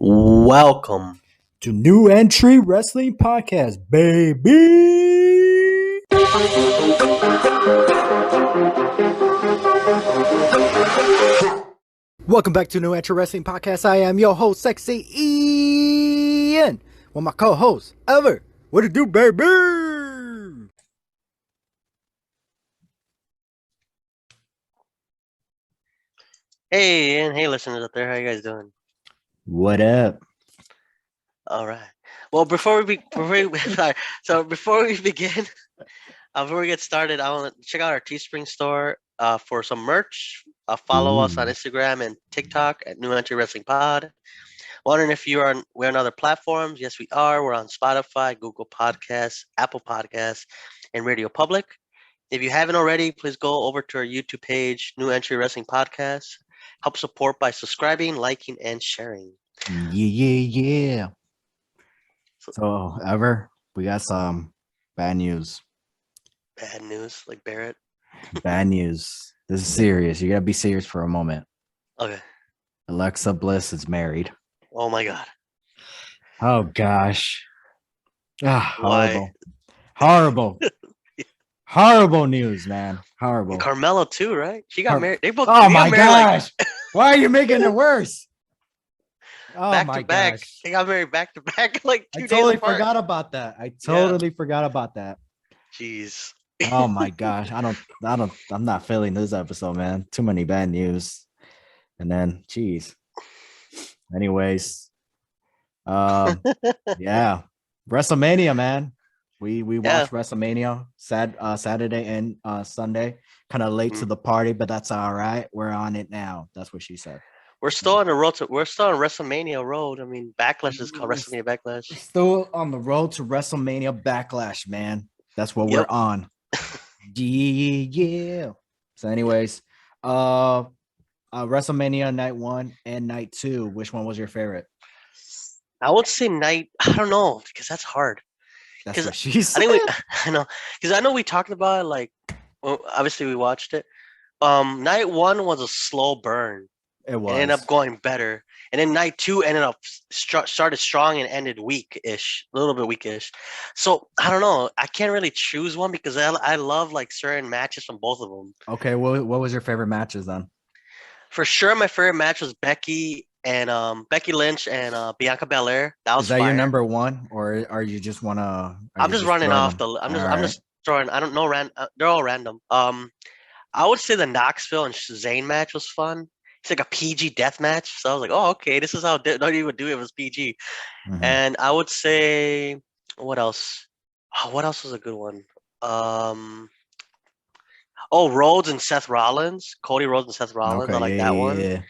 Welcome to New Entry Wrestling Podcast, baby. Welcome back to New Entry Wrestling Podcast. I am your host, Sexy Ian, with my co-host, Ever. What it do, baby? Hey, and hey, listeners out there. How you guys doing? What up? All right. Well, before we before we begin, before we get started, I want to check out our Teespring store for some merch. Follow us on Instagram and TikTok at New Entry Wrestling Pod. Wondering if we're on other platforms? Yes, we are. We're on Spotify, Google Podcasts, Apple Podcasts, and Radio Public. If you haven't already, please go over to our YouTube page, New Entry Wrestling Podcast. Help support by subscribing, liking, and sharing. Yeah. So, Ever, we got some bad news. Bad news, like Barrett. Bad news. This is serious. You gotta be serious for a moment. Okay. Alexa Bliss is married. Oh my God. Oh gosh. Why? Horrible. Horrible news, man. Horrible. And Carmella too, right? She got married. They both. Oh my gosh. Why are you making it worse? Oh back my to back. gosh. They got married back to back, like 2 days apart. I totally forgot about that. Jeez. Oh my gosh. I'm not feeling this episode, man. Too many bad news. And then geez. Anyways. Yeah. WrestleMania, man. We watched WrestleMania Saturday and Sunday. Kind of late to the party, but that's all right. We're on it now. That's what she said. We're still on the road we're still on WrestleMania road. I mean, Backlash is called WrestleMania Backlash. We're still on the road to WrestleMania Backlash, man. That's what we're on. Yeah. So, anyways, WrestleMania night 1 and night 2. Which one was your favorite? I would say I don't know, because that's hard. That's what she said. I know, because I know we talked about it, like, well, obviously we watched it. Night 1 was a slow burn. It was. It ended up going better, and then night 2 ended up started strong and ended weak-ish, a little bit weak-ish. So I don't know. I can't really choose one because I love like certain matches from both of them. Okay, what was your favorite matches then? For sure, my favorite match was Becky Lynch and Bianca Belair. That was. Is that your number one, or are you just wanna? I'm just running off the. I'm just throwing. I don't know. They're all random. I would say the Knoxville and Zayn match was fun. It's like a PG death match, so I was like, "Oh, okay, this is how WWE would do it. It was PG." Mm-hmm. And I would say, what else? Oh, what else was a good one? Rhodes and Seth Rollins, Cody Rhodes and Seth Rollins. Okay, I like that one. Yeah.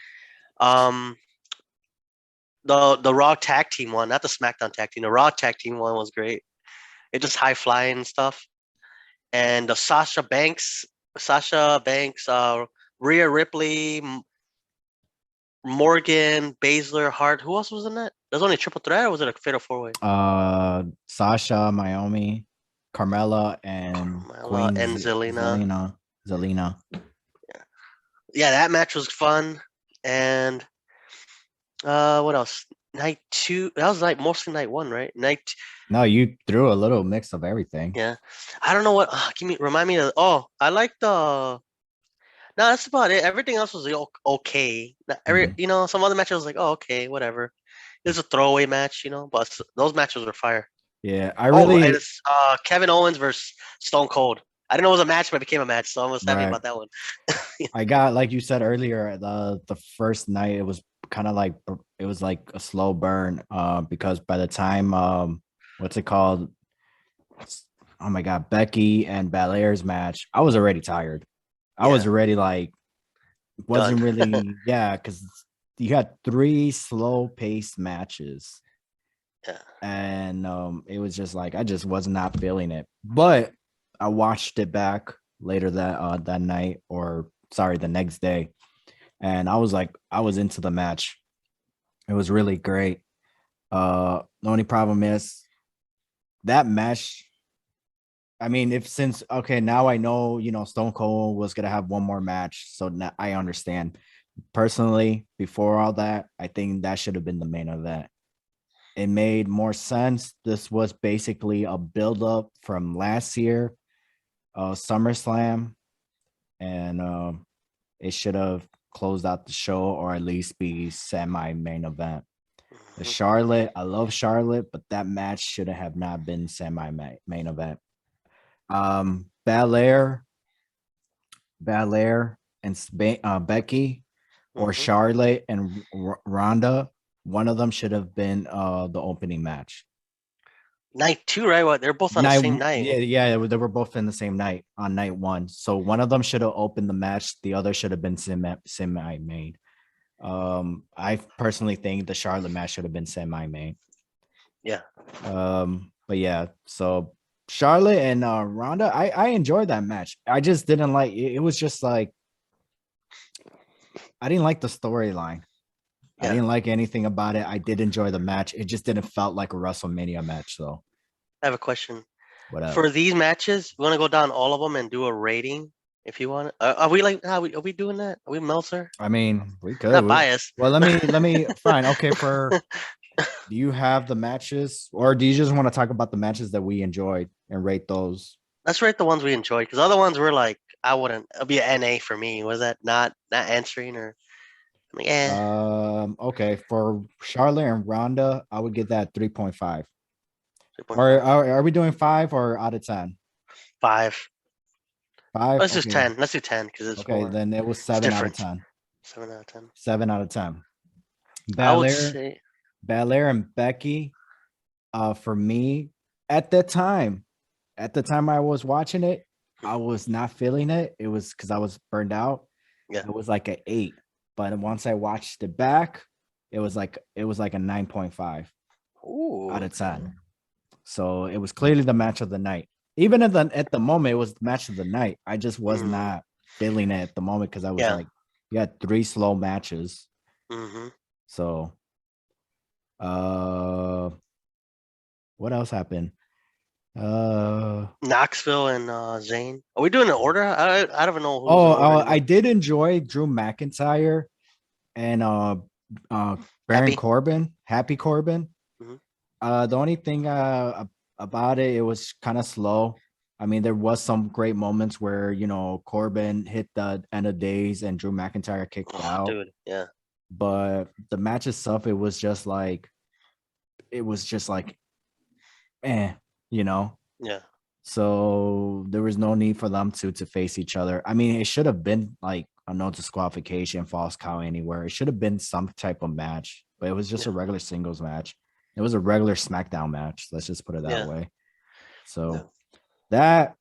The Raw tag team one, not the SmackDown tag team. The Raw tag team one was great. It just high flying and stuff. And the Sasha Banks, Rhea Ripley, Morgan, Baszler, Hart. Who else was in that? There's only a triple threat, or was it a fatal 4-way? Sasha, Naomi, Carmella, and Zelina. Yeah, that match was fun. And what else? Night 2. That was mostly night 1, right? No, you threw a little mix of everything. Yeah, I don't know what. Remind me of. I like the. No, that's about it. Everything else was okay. Some other matches was like, oh, okay, whatever. It was a throwaway match, but those matches were fire. Yeah, and it's Kevin Owens versus Stone Cold. I didn't know it was a match, but it became a match, so I was happy about that one. I got, like you said earlier, the first night, it was kind of like, it was like a slow burn, because by the time, what's it called? Oh my God, Becky and Belair's match, I was already tired. I was already wasn't really, because you had 3 slow-paced matches. Yeah. And it was just like, I just was not feeling it. But I watched it back later that night, the next day. And I was into the match. It was really great. The only problem is that match, I mean, now I know, Stone Cold was going to have one more match. So now I understand. personally, before all that, I think that should have been the main event. It made more sense. This was basically a build-up from last year, SummerSlam, and it should have closed out the show or at least be semi-main event. The Mhm. Charlotte, I love Charlotte, but that match should have not been semi-main event. Belair, and Becky, or Mhm. Charlotte and Ronda. One of them should have been the opening match. Night two, right? What? They're both on the Night, same night. yeah, they were both in the same night on night one. So one of them should have opened the match. The other should have been semi main. I personally think the Charlotte match should have been semi main. Yeah. But yeah, so Charlotte and Ronda, I enjoyed that match. I just didn't like it. It was just like I didn't like the storyline. I Yeah. didn't like anything about it. I did enjoy the match. It just didn't felt like a WrestleMania match though. I have a question. What up? For these matches, we want to go down all of them and do a rating if you want. Are we like? Are we doing that? Are we Meltzer? I mean, we We're could. not biased. Well, let me fine. Okay, for do you have the matches or do you just want to talk about the matches that we enjoyed and rate those? Let's rate the ones we enjoyed because other ones were like I wouldn't. It'll be an NA for me. Was that not answering or? I'm like, Okay, for Charlotte and Ronda, I would give that 3.5. Or 3.5. are we doing 5 or out of 10? 5. 5? Let's do Okay. 10. Let's do 10 because it's Okay, more. then it was It's 7 out of different. 10. 7 out of 10. 7 out of 10. I would Belair, say. Belair and Becky, for me, at the time, I was watching it, I was not feeling it. It was because I was burned out. Yeah. It was like an 8. But once I watched it back, it was like a 9.5 Ooh. out of Okay. 10. So it was clearly the match of the night. Even at the moment, it was the match of the night. I just was Mm, not feeling it at the moment because I was yeah. like, you had 3 slow matches. Mm-hmm. So uh what else happened? Uh Knoxville and Zane. Are we doing an order? I don't even know who's in oh, order I anymore. did enjoy Drew McIntyre and uh Baron Happy. Corbin, Happy Corbin. Hmm. The only thing about it, it was kind of slow. I mean, there was some great moments where Corbin hit the end of days and Drew McIntyre kicked Oh, out, dude. Yeah. but the match itself, it was just like eh, you know. Yeah. So there was no need for them to face each other. I mean, it should have been like a no disqualification, false count anywhere. It should have been some type of match, but it was just Yeah. a regular singles match. It was a regular SmackDown match. Let's just put it that Yeah. way. Yeah. So that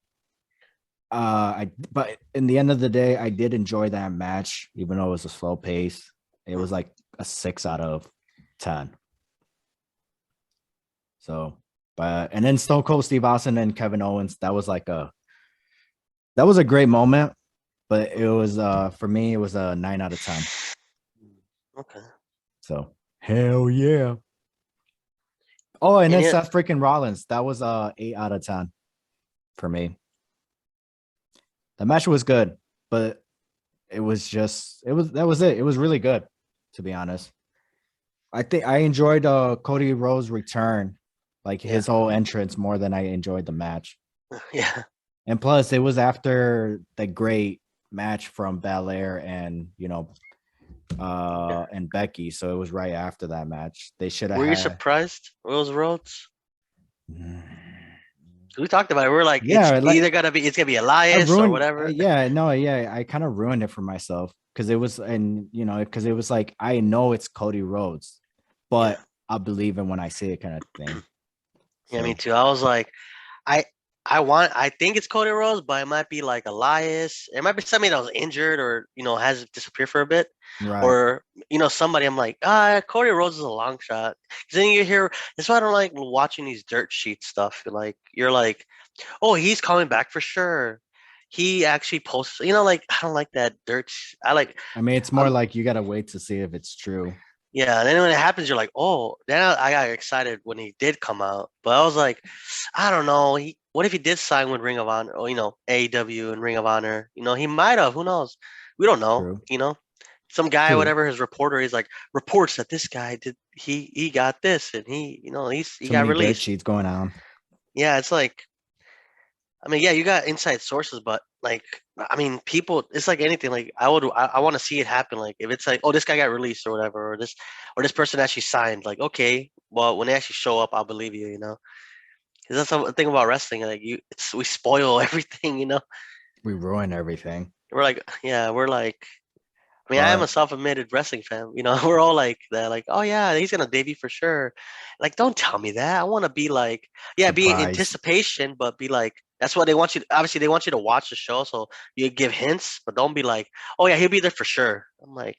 but in the end of the day, I did enjoy that match, even though it was a slow pace. It was Hmm. like a 6 out of 10. So, but and then Stone Cold Steve Austin and Kevin Owens, that was a great moment, but it was for me, it was a 9 out of 10. Okay. So hell yeah. Oh, and And then yeah. Seth freaking Rollins, that was 8 out of 10 for me. The match was good, but that was it. It was really good, to be honest. I think I enjoyed Cody Rhodes' return, like Yeah. his whole entrance more than I enjoyed the match. Yeah. And plus, it was after the great match from Belair and Yeah. and Becky, so it was right after that match. They should have Were you had. surprised? Rose Rhodes? We talked about it. We are like, Yeah, like it's gonna be I Elias or ruined. whatever. Yeah, no, yeah, I kind of ruined it for myself because it was, and because it was like I know it's Cody Rhodes, Yeah. but I believe in when I see it, kind of thing. Yeah, me So too. I was like, I I think it's Cody Rhodes, but it might be like Elias. It might be somebody that was injured or has disappeared for a bit, right, or somebody. I'm like, Cody Rhodes is a long shot. 'Cause then you hear that's why I don't like watching these dirt sheet stuff. You're like, oh, he's coming back for sure. He actually posts. Like I don't like that dirt. I like. I mean, it's more I'm like you gotta wait to see if it's true. Yeah, and then when it happens, you're like, oh. Then I got excited when he did come out, but I was like, I don't know. What if he did sign with Ring of Honor, or AEW and Ring of Honor? He might have. Who knows? We don't know. True. some guy, Too whatever his reporter, he's like reports that this guy did he got this and he too got many dirt released. sheets going on. Yeah, it's like I mean, yeah, you got inside sources, but like, I mean, people, it's like anything. Like, I want to see it happen. Like, if it's like, oh, this guy got released or whatever, or this person actually signed. Like, okay, well, when they actually show up, I'll believe you. 'Cause that's the thing about wrestling. Like, we spoil everything. We ruin everything. We're like, yeah, we're like, I mean, I am a But self-admitted wrestling fan. We're all like that. Like, oh yeah, he's gonna debut for sure. Like, don't tell me that. I want to be like, yeah, be in surprised. anticipation, but be like, that's what they want you. Obviously, they want you to watch the show, so you give hints, but don't be like, oh yeah, he'll be there for sure. I'm like,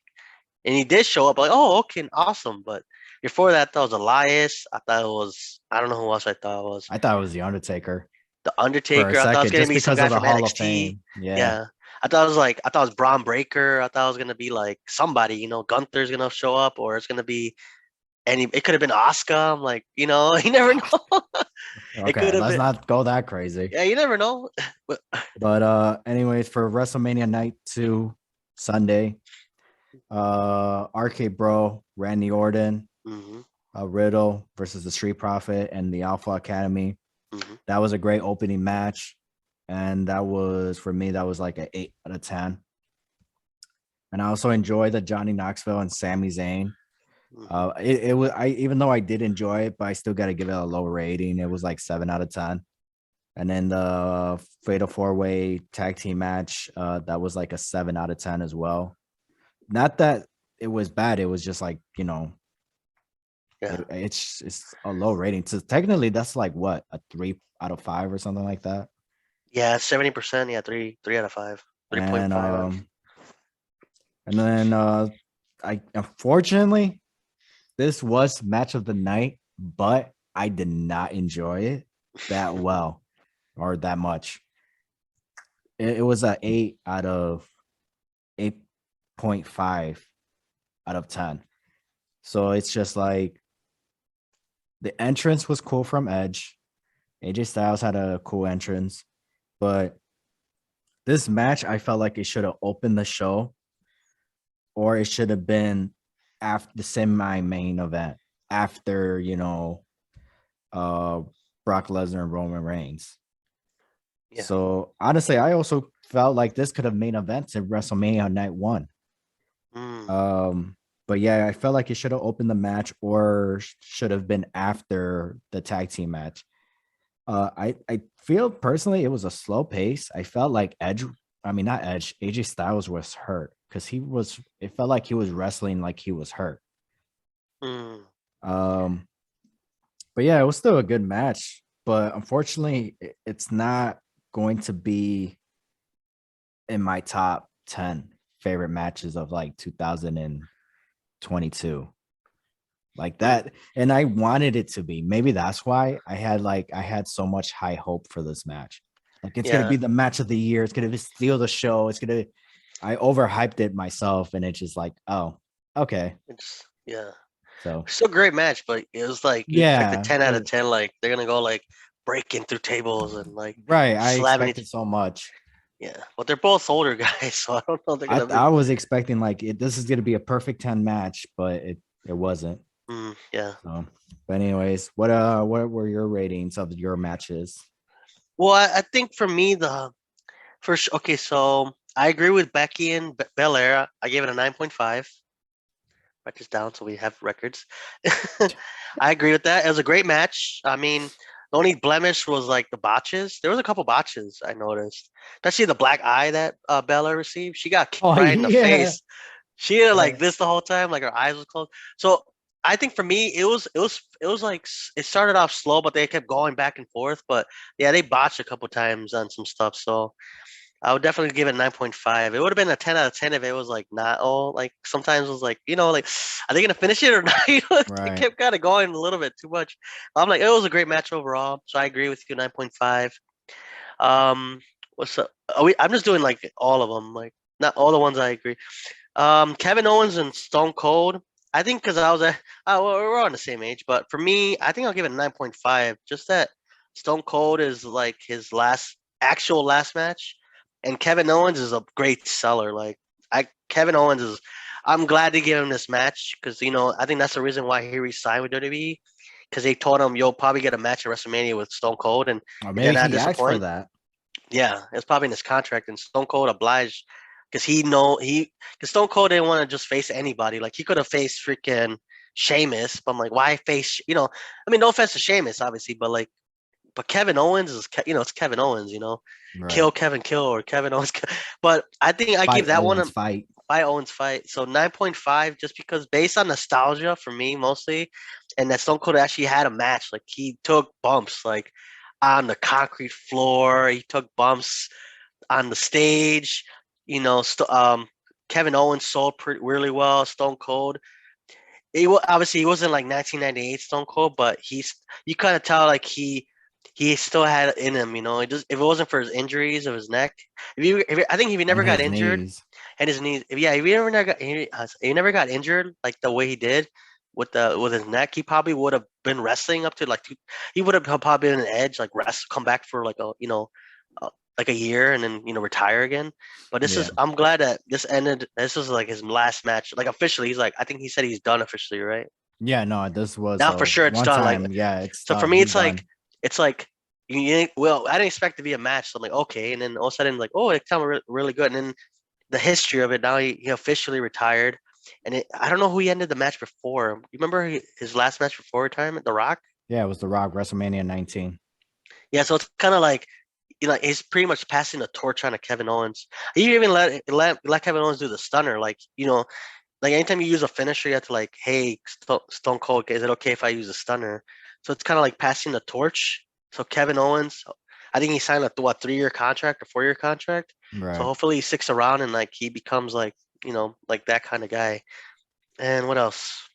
and he did show up. Like, oh, okay, awesome. But before that, that was Elias. I thought it was. I don't know who else I thought it was. I thought it was the Undertaker The for a Undertaker. I thought it was second, gonna just be some because guy of the from Hall of NXT. Fame. Yeah. Yeah. I thought it was Braun Breaker. I thought it was gonna be like somebody, Gunther's gonna show up, or it's gonna be it could have been Oscar. I'm like, you never know. It could Okay, have let's been. not go that crazy. Yeah, you never know. But But anyways, for WrestleMania night 2 Sunday, RK Bro, Randy Orton, hmm Riddle versus the Street Profit and the Alpha Academy. hmm That was a great opening match. And that was for me, that was like an 8 out of 10. And I also enjoyed the Johnny Knoxville and Sami Zayn. hmm It was I even though I did enjoy it, but I still got to give it a low rating. It was like 7 out of 10. And then the Fatal 4-Way tag team match, that was like a 7 out of 10 as well. Not that it was bad, it was just like yeah, it's a low rating. So technically, that's like what, a 3 out of 5 or something like that. yeah, 70%. Yeah, three out of five, And 3.5. then I unfortunately this was match of the night, but I did not enjoy it that well or that much. It was a 8.5 out of 10. So it's just like the entrance was cool from Edge. AJ Styles had a cool entrance, but this match I felt like it should have opened the show, or it should have been after the semi-main event after uh Brock Lesnar and Roman Reigns. Yeah. So honestly, I also felt like this could have main events in WrestleMania night 1. Mm, Um, but yeah, I felt like it should have opened the match or should have been after the tag team match. I feel personally it was a slow pace. I felt like I mean not Edge, AJ Styles was hurt because it felt like he was wrestling like he was hurt. mm, Um, but yeah, it was still a good match. But unfortunately, it's not going to be in my top 10 favorite matches of like 2022 like mm. that. And I wanted it to be. Maybe that's why I had so much high hope for this match. Like it's gonna Yeah. be the match of the year. It's gonna steal the show. I overhyped it myself, and it's just like, oh, okay. Yeah. So Still a great match, but it was like you expect a yeah, 10 out of 10. Like they're gonna go like breaking through tables and like right. I slamming each. expected so much. Yeah, but they're both older guys, so I don't know if they're gonna be. I was expecting like this is gonna be a perfect 10 match, but it wasn't. Yeah. So, but anyways, what were your ratings of your matches? Well, I think for me the first. Okay, so I agree with Becky and Belair. I gave it a 9.5. Write this down so we have records. I agree with that. It was a great match. I mean, the only blemish was like the botches. There was a couple botches I noticed, especially the black eye that Bella received. She got kicked Oh right in the yeah. face. She did like Yeah. this the whole time, like her eyes was closed. So I think for me, it was like it started off slow, but they kept going back and forth. But yeah, they botched a couple times on some stuff. So I would definitely give it 9.5. It would have been a 10 out of 10 if it was like not all like sometimes it was like, like are they gonna finish it or not? It Right. kept kind of going a little bit too much. I'm like, it was a great match overall. So I agree with you, 9.5. Um, what's up? I'm just doing like all of them, like not all the ones I agree. Kevin Owens and Stone Cold. I think because I was we're on the same age, but for me, I think I'll give it a 9.5. Just that Stone Cold is like his last match, and Kevin Owens is a great seller. Like Kevin Owens is, I'm glad they gave him this match because I think that's the reason why he resigned with WWE because they told him you'll probably get a match at WrestleMania with Stone Cold, and Or he did maybe not he asked for disappoint. that. Yeah, it's probably in his contract, and Stone Cold obliged because because Stone Cold didn't want to just face anybody. Like he could have faced freaking Sheamus, but I'm like, why face? I mean, no offense to Sheamus, obviously, but like, but Kevin Owens is, it's Kevin Owens, Right. kill Kevin, kill or Kevin Owens. But I think I give Fight that one Owens a fight. by Owens fight. So 9.5, just because based on nostalgia for me mostly, and that Stone Cold actually had a match. Like he took bumps like on the concrete floor. He took bumps on the stage. Kevin Owens sold pretty really well. Stone Cold. Obviously he wasn't like 1998 Stone Cold, but you kind of tell like he still had it in him. It just if it wasn't for his injuries of his neck, I think if he never And got his injured knees. and his knees, if he never got injured like the way he did with his neck, he probably would have been wrestling up to like he would have probably been an edge like rest come back for like uh, like a year and then retire again. But Yeah. I'm glad that this ended. This was like his last match, like officially. He's like I think he said he's done officially, right? Yeah, no, this was Now for sure it's one done. Like time. Yeah, it's so for done. me, He's it's done. like well, I didn't expect it to be a match. So I'm like, okay, and then all of a sudden, like, oh, it's kind of really good. And then the history of it. Now he officially retired, and I don't know who he ended the match before. You remember his last match before retirement, The Rock? Yeah, it was The Rock, WrestleMania 19. Yeah, so it's kind of like he's pretty much passing the torch on to Kevin Owens. He even let Kevin Owens do the stunner, like like anytime you use a finisher, you have to like, hey, Stone Cold, is it okay if I use a stunner? So it's kind of like passing the torch. So Kevin Owens, I think he signed a 3-year contract or 4-year contract. So Right. hopefully he sticks around and like he becomes like like that kind of guy. And what else?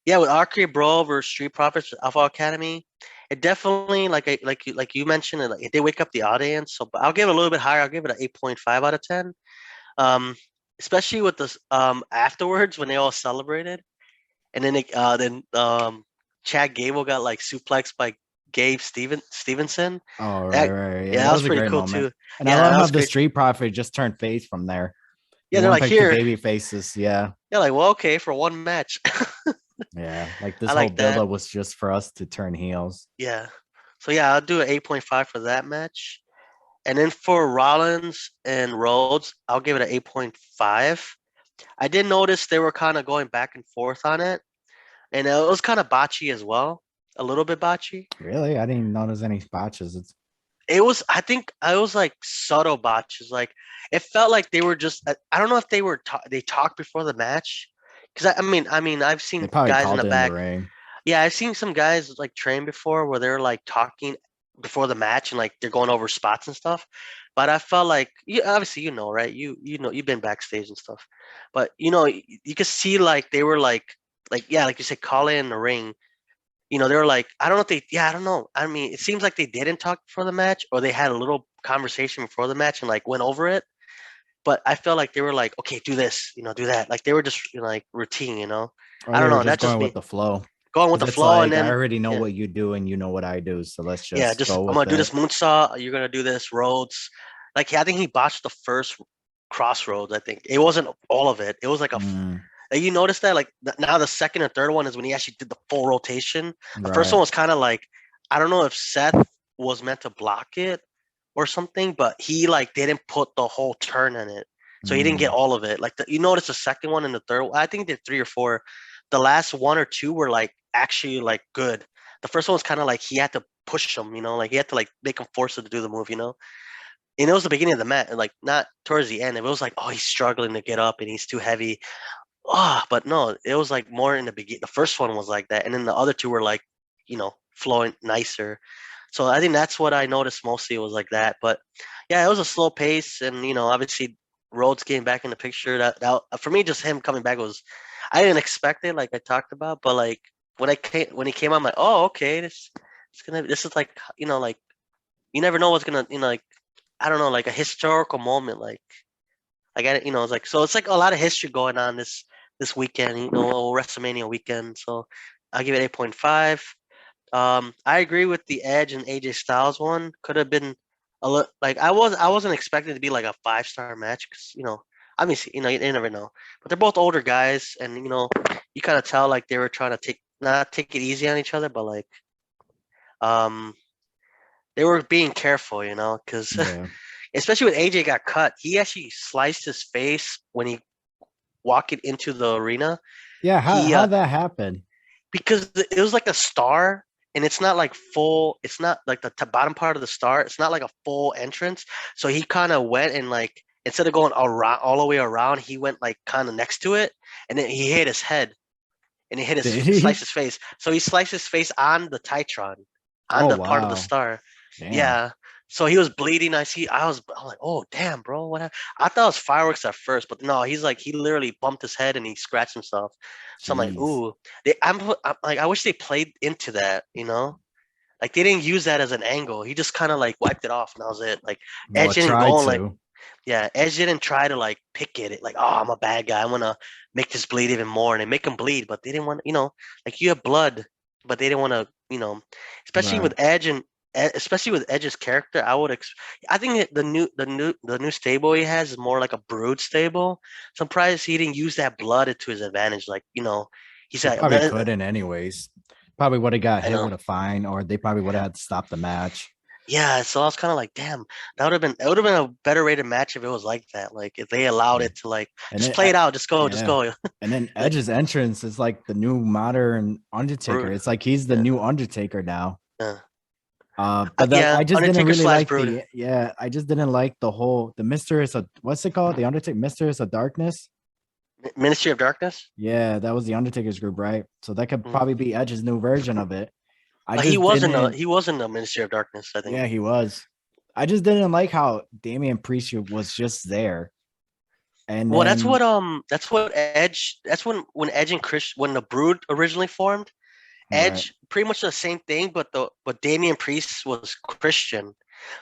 Yeah, with Arcade Brawl versus Street Profits Alpha Academy, it definitely like you mentioned it, like it did wake up the audience. So but I'll give it a little bit higher. I'll give it an 8.5 out of 10. Um, Especially with this afterwards when they all celebrated, and then Chad Gable got like suplexed by Stevenson. Oh, right, That right. Yeah, Yeah, that that was was a pretty great cool moment. too. And I Yeah, love that how was the great. Street Profit just turned face from there. He Yeah, they're went like back to here. baby faces. Yeah. Yeah, like well, okay, for one match. Yeah. Like this I whole like that. buildup was just for us to turn heels. Yeah. So yeah, I'll do an 8.5 for that match. And then for Rollins and Rhodes, I'll give it an 8.5. I did notice they were kind of going back and forth on it, and it was kind of botchy as well, a little bit botchy. Really? I didn't notice any botches. It's I think I was like subtle botches. Like it felt like they were just. I don't know if they talked before the match, because I mean, I've they seen probably guys in called the it in the back. ring. Yeah, I've seen some guys like train before where they're like talking before the match and like they're going over spots and stuff. But I felt like obviously right? You've been backstage and stuff. But you could see like they were like yeah, like you said, call in the ring. They were like, I don't know if they yeah, I don't know. I mean, it seems like they didn't talk before the match or they had a little conversation before the match and like went over it. But I felt like they were like, okay, do this, do that. Like they were just like routine, Or I they don't were know. just That's just going with me the flow. going with the Because it's flow, and like I then already know yeah, what you do and you know what I do. So let's yeah. just Just go I'm with gonna do it. this moonsault. You're gonna do this Rhodes. Like yeah, I think he botched the first crossroads. I think it wasn't all of it. It was like Mm, you notice that like now the second and third one is when he actually did the full rotation. The first right. one was kind of like I don't know if Seth was meant to block it or something, but he like didn't put the whole turn in it, so he didn't get Mm, all of it. Like you notice the second one and the third one. I think he did three or four. The last one or two were like actually like good. The first one was kind of like he had to push him, like he had to like make him force it to do the move. And it was the beginning of the match, like not towards the end. It was like, oh, he's struggling to get up and he's too heavy. But no, it was like more in the beginning. The first one was like that, and then the other two were like, flowing nicer. So I think that's what I noticed mostly was like that. But yeah, it was a slow pace, and obviously Rhodes came back in the picture. That for me, just him coming back was, I didn't expect it, like I talked about, but like when he came, I'm like, oh, okay, this is like like you never know what's gonna like I don't know like a historical moment like it's like so it's like a lot of history going on this weekend, WrestleMania weekend. So I'll give it 8.5. I agree with the Edge and AJ Styles one. Could have been a little like I wasn't expecting it to be like a 5-star match because I mean, you never know. But they're both older guys, and you kind of tell like they were trying to not take it easy on each other, but like um they were being careful, because Yeah. especially when AJ got cut, he actually sliced his face when he walked into the arena. Yeah, He how that happened? because it was like a star, and it's not like full. It's not like the bottom part of the star. It's not like a full entrance. So he kind of went and like instead of going around all the way around, he went like kind of next to it, and then he hit his head and he hit his Did sliced he? his face. So he sliced his face on the Titron, on Oh the part of the wow. star. Damn. Yeah. So he was bleeding. I was like, oh damn, bro, what happened? I thought it was fireworks at first, but no, he's like he literally bumped his head and he scratched himself. So I'm like, Jeez. ooh, I'm like, I wish they played into that. Like they didn't use that as an angle. He just kind of like wiped it off and that was it. Like Well, Edge didn't try go and like to. yeah, Edge didn't try to like pick at it like, oh, I'm a bad guy. I'm gonna make this bleed even more and they make him bleed, but they didn't want, like you have blood, but they didn't want to, especially Right. with Edge and especially with Edge's character. I think the new stable he has is more like a brood stable. So I'm surprised he didn't use that blood to his advantage. Like, he He said, probably couldn't anyways. Probably would have got I hit know. with a fine, or they probably would have had to stop the match. Yeah, so I was kind of like, damn, it would have been a better rated match if it was like that. Like if they allowed Yeah. it to like And just then play it out, just yeah. go. And then Like, Edge's entrance is like the new modern Undertaker. Brood. It's like he's the Yeah. new Undertaker now. Yeah. But Yeah. I just didn't Undertaker really slash like Brood. I just didn't like the Mistress of what's it called? The Undertaker Mistress of Darkness. Ministry of Darkness. Yeah, that was the Undertaker's group, right? So that could Mhm. probably be Edge's new version of it. I He just wasn't a didn't, he wasn't a Ministry of Darkness, I think. yeah, he was. I just didn't like how Damian Priest was just there. And Well, then, that's what Edge that's when Edge and Chris when the Brood originally formed. right. Edge pretty much the same thing, but Damian Priest was Christian.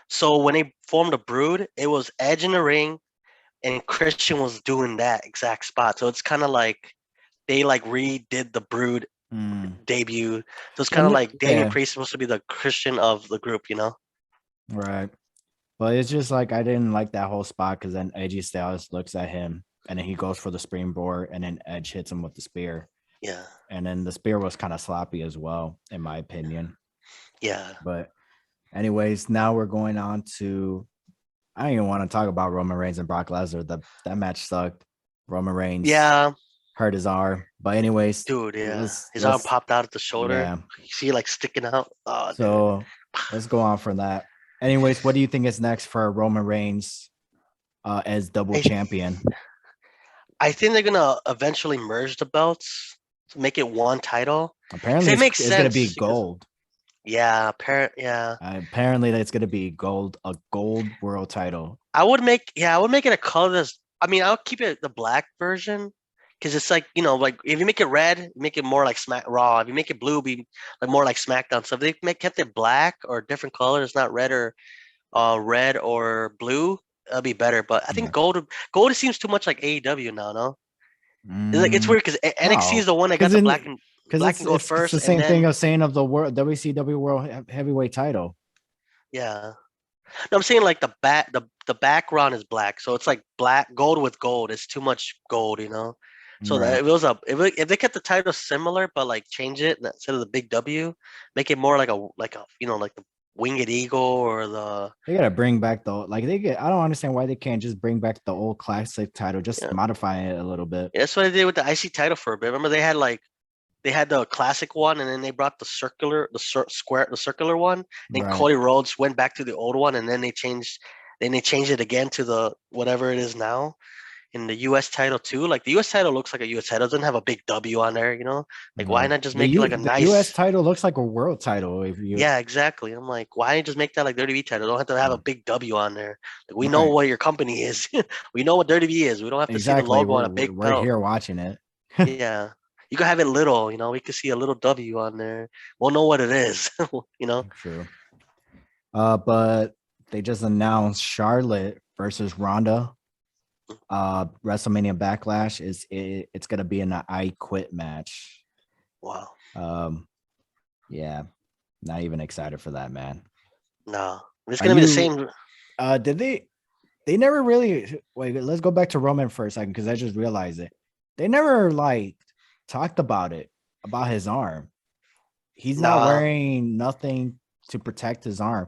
So when they formed the Brood, it was Edge in the ring and Christian was doing that exact spot. So it's kind of like they like redid the Brood Mm. debut. So it's kind of Well, like Damian yeah, Priest is supposed to be the Christian of the group. right. But it's just like I didn't like that whole spot because then Edgy Styles looks at him and then he goes for the springboard and then Edge hits him with the spear. Yeah, And then the spear was kind of sloppy as well, in my opinion. yeah, But anyways, now we're going on to I don't even want to talk about Roman Reigns and Brock Lesnar. That match sucked. Roman Reigns yeah, hurt his arm. But anyways, dude. Yeah, his arm let's popped out at the shoulder. yeah. You see, it, like sticking out. Oh, dude. So let's go on from that. Anyways, what do you think is next for Roman Reigns as double I, champion? I think they're gonna eventually merge the belts to make it one title. Cause Apparently, it makes it's gonna be sense because gold. yeah, yeah. Apparently, that's gonna be gold, a gold world title. I would make it a colorless. I mean, I'll keep it the black version because it's like like if you make it red, make it more like Smack Raw. If you make it blue, be like more like SmackDown. So if they kept it black or different colors, not red or blue, that'll be better. But I think Yeah. gold seems too much like AEW now. No, it's Mm, weird because NXT no, is the one that got because the in black and gold it's first, the and same thing then of saying of the world WCW World Heavyweight Title. yeah. No, I'm saying like the background is black, so it's like black gold with gold. It's too much gold. So that Right. if they kept the title similar but like change it instead of the big W, make it more like the winged eagle or the They gotta bring back the like they get. I don't understand why they can't just bring back the old classic title, just yeah. modify it a little bit. Yeah, that's what they did with the IC title for a bit. Remember they had the classic one and then they brought the circular one. And Right. Cody Rhodes went back to the old one and then they changed it again to the whatever it is now. In the US title too. Like the US title looks like a US title. It doesn't have a big W on there. Like why Right. not just make it like a The US nice title looks like a world title if you yeah, exactly. I'm like, why just make that like Dirty V title? Don't have to have a mm, big W on there. Like we know right. what your company is. We know what Dirty V is. We don't have to see the Exactly. logo on a big We're belt. here watching it. Yeah. You can have it little. We could see a little W on there. We'll know what it is. you know? True. But they just announced Charlotte versus Ronda. WrestleMania Backlash it's gonna be an I Quit match. Wow. Um, yeah, not even excited for that, man. No. It's Are gonna be the you? same. Did they? they never really wait. Let's go back to Roman for a second because I just realized it. They never like talked about it about his arm. He's not Nah, wearing nothing to protect his arm,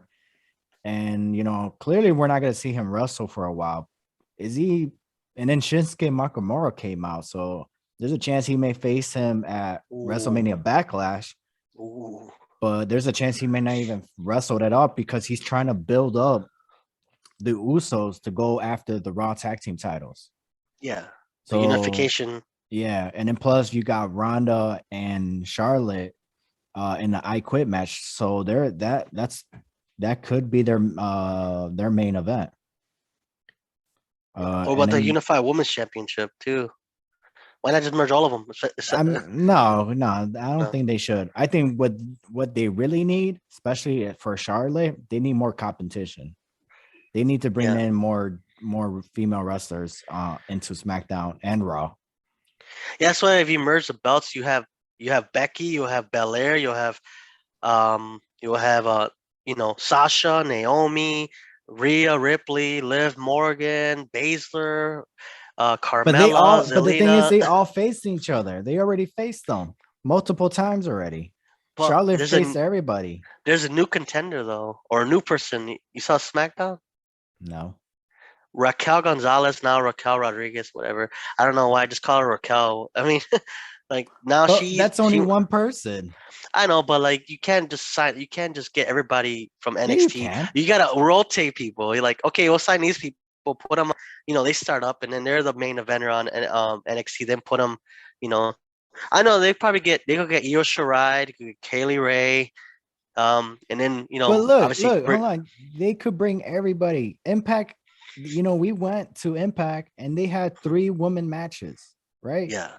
and clearly we're not going to see him wrestle for a while. Is he? And then Shinsuke Nakamura came out, so there's a chance he may face him at ooh, WrestleMania Backlash. ooh, But there's a chance he may not even wrestle that up because he's trying to build up the Usos to go after the Raw Tag Team titles. yeah, the So unification. yeah, and then plus you got Ronda and Charlotte in the I Quit match. So that could be their main event. Yeah. What And about the then unified women's championship too? Why not just merge all of them? no, I don't No, think they should. I think what they really need, especially for Charlotte, they need more competition. They need to bring yeah, in more female wrestlers into SmackDown and Raw. yeah. That's why if you merge the belts, you have Becky, you have Belair, you'll have Sasha, Naomi, Rhea Ripley, Liv Morgan, Baszler, Carmella, But the thing is, Zelina. they all faced each other. They already faced them multiple times already. But Charlotte there's faced a everybody. there's a new contender though, or a new person. You saw SmackDown? No, Raquel Gonzalez, now Raquel Rodriguez, whatever. I don't know why I just call her Raquel. I mean, like now but that's only she one person. I know, but like you can't just get everybody from Yeah, you NXT. can. You gotta rotate people. You're like, okay, we'll sign these people, put them, they start up and then they're the main eventer on NXT, then put them, you know. I know they could get Io Shirai, they could get Kaylee Ray, and then But obviously hold on. They could bring everybody. Impact. We went to Impact and they had 3 women matches, right? yeah,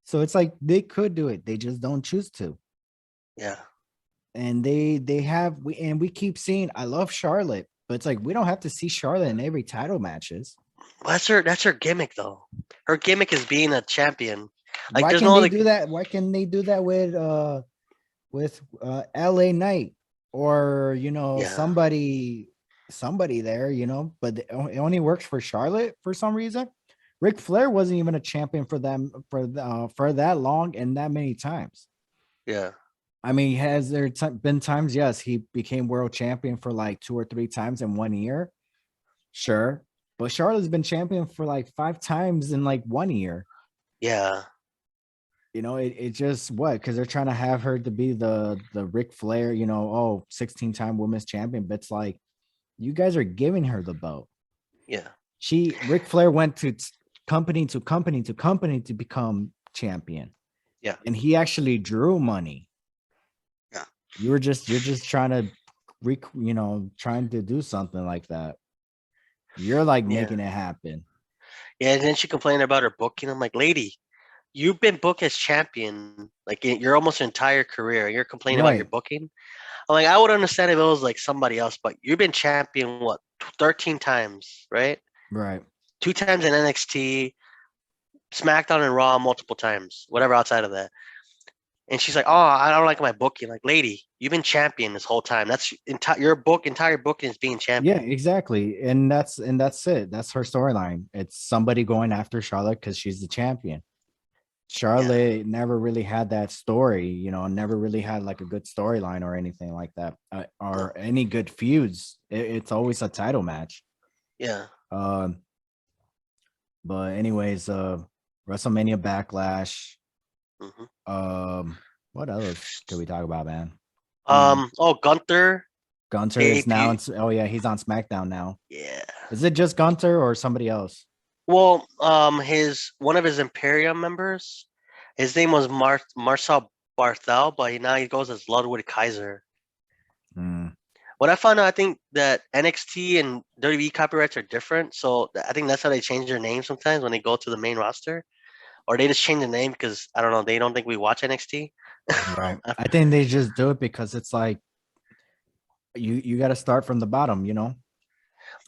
So it's like they could do it. They just don't choose to. yeah. And they have we keep seeing. I love Charlotte, but it's like we don't have to see Charlotte in every title matches. Well, that's her gimmick though. Her gimmick is being a champion. Like Why there's can no they like do that? Why can they do that with LA Knight or yeah, somebody there, but it only works for Charlotte for some reason. Ric Flair wasn't even a champion for them for that long and that many times. yeah, I mean, has there been times? Yes, he became world champion for like 2 or 3 times in one year. Sure, but Charlotte's been champion for like 5 times in like one year. yeah, It just what because they're trying to have her to be the Ric Flair, 16-time women's champion. But it's like you guys are giving her the belt. yeah, Ric Flair went to company to company to company to become champion, yeah, and he actually drew money. yeah, You're just trying to trying to do something like that. You're like yeah. making it happen. Yeah, and then she complained about her booking. I'm like, lady, you've been booked as champion like in your almost entire career. You're complaining about your Right, booking. I'm like, I would understand if it was like somebody else, but you've been champion what 13 times, right? right. 2 times in NXT, SmackDown and Raw multiple times, whatever outside of that. And she's like, "Oh, I don't like my booking." Like, lady, you've been champion this whole time. That's entire booking is being Yeah, champion. exactly. And that's it. That's her storyline. It's somebody going after Charlotte because she's the champion. Yeah, Charlotte never really had that story, never really had like a good storyline or anything like that, no, or any good feuds. It's always a title match. yeah. Um, but anyways, WrestleMania Backlash. Hmm. Um, what else can we talk about, man? I mean, Oh, Gunther Gunter is now. debut. Oh yeah, he's on SmackDown now. Yeah. Is it just Gunter or somebody else? Well, his one of his Imperium members, his name was Marcel Barthel, but now he goes as Ludwig Kaiser. Hmm. What I found out, I think that NXT and WWE copyrights are different, so I think that's how they change their name sometimes when they go to the main roster, or they just change the name because I don't know, they don't think we watch NXT. Right. I think they just do it because it's like you got to start from the bottom. It's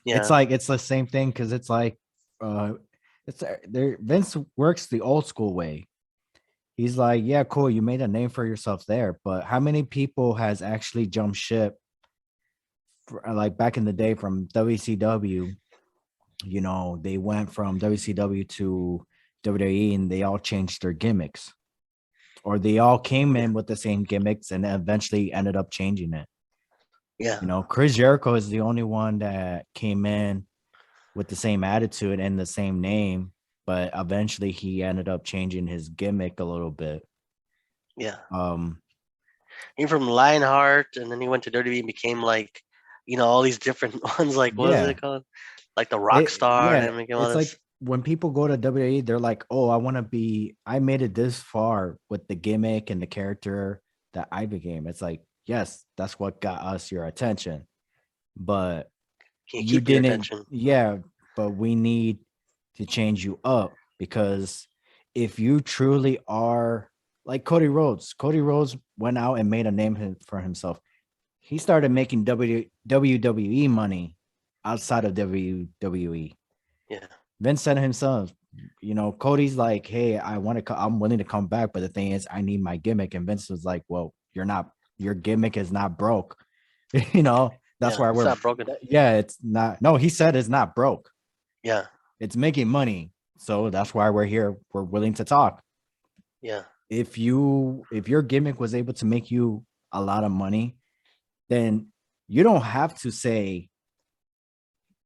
Yeah, like it's the same thing because it's like uh it's there. Vince works the old school way. He's like, yeah, cool, you made a name for yourself there, but how many people has actually jumped ship like back in the day from WCW you know, they went from WCW to WWE and they all changed their gimmicks, or they all came Yeah, in with the same gimmicks and eventually ended up changing it. yeah, You know, Chris Jericho is the only one that came in with the same attitude and the same name, but eventually he ended up changing his gimmick a little bit. yeah. Um, He from Lionheart, and then he went to WWE and became like, all these different ones. Like, what was yeah, it called? Like the Rock Star, and yeah, then became all it's like this. when people go to WWE, they're like, "Oh, I want to be. I made it this far with the gimmick and the character that I became." It's like, yes, that's what got us your attention, but Can you you keep your didn't. attention? Yeah, but we need to change you up because if you truly are like Cody Rhodes went out and made a name for himself. He started making WWE money outside of WWE. Yeah, Vince said himself, you know, Cody's like, "Hey, I want to. I'm willing to come back, but the thing is, I need my gimmick." And Vince was like, "Well, you're not. Your gimmick is not broke. You know, that's yeah. why It's we're. not broken. Yeah, it's not. No, he said it's not broke. Yeah, It's making money. So that's why we're here. We're willing to talk. yeah, If your gimmick was able to make you a lot of money, then you don't have to say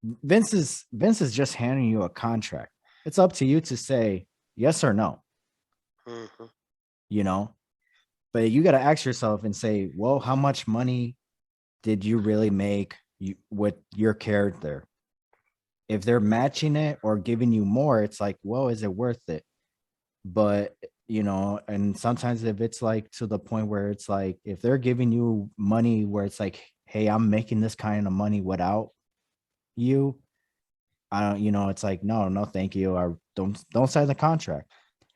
Vince is just handing you a contract. It's up to you to say yes or no, hmm, you know. But you got to ask yourself and say, well, how much money did you really make with your character? If they're matching it or giving you more, it's like, well, is it worth it? But you know, and sometimes if it's like to the point where it's like if they're giving you money where it's like, hey, I'm making this kind of money without you, I don't, you know, it's like, no, no, thank you. Or don't sign the contract.